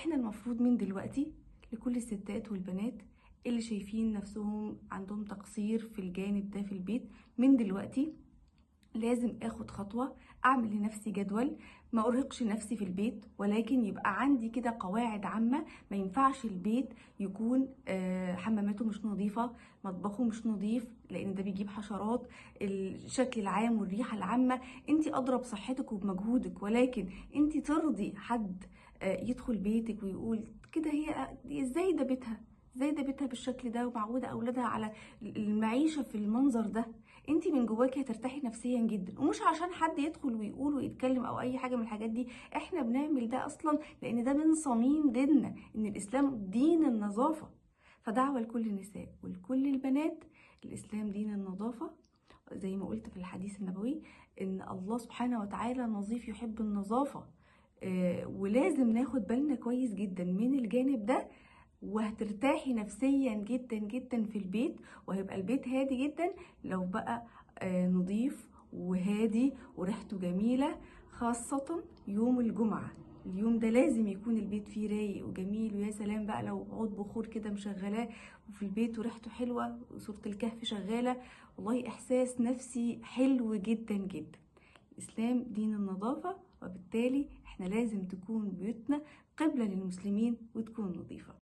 فاحنا المفروض من دلوقتي لكل الستات والبنات اللي شايفين نفسهم عندهم تقصير في الجانب ده في البيت، من دلوقتي لازم اخد خطوة، اعمل لنفسي جدول، ما ارهقش نفسي في البيت، ولكن يبقى عندي كده قواعد عامة. ما ينفعش البيت يكون حماماته مش نظيفة، مطبخه مش نظيف، لان ده بيجيب حشرات. الشكل العام والريحة العامة، انت ادرى بصحتك وبمجهودك، ولكن انت ترضي حد يدخل بيتك ويقول كده هي ازاي ده بيتها، ازاي ده بيتها بالشكل ده، ومعوده اولادها على المعيشه في المنظر ده؟ انت من جواكي هترتاحي نفسيا جدا. ومش عشان حد يدخل ويقول ويتكلم او اي حاجه من الحاجات دي، احنا بنعمل ده اصلا لان ده من صميم ديننا، ان الاسلام دين النظافه. فدعوه لكل النساء ولكل البنات، الاسلام دين النظافه. زي ما قلت في الحديث النبوي ان الله سبحانه وتعالى نظيف يحب النظافه. ولازم ناخد بالنا كويس جدا من الجانب ده، وهترتاحي نفسيا جدا جدا في البيت، وهيبقى البيت هادي جدا لو بقى نظيف وهادي وريحته جميلة. خاصة يوم الجمعة، اليوم ده لازم يكون البيت فيه رايق وجميل. ويا سلام بقى لو عود بخور كده مشغلاه وفي البيت وريحته حلوة وسورة الكهف شغالة، والله إحساس نفسي حلو جدا جدا. الإسلام دين النظافة، وبالتالي احنا لازم تكون بيوتنا قبلة للمسلمين وتكون نظيفة.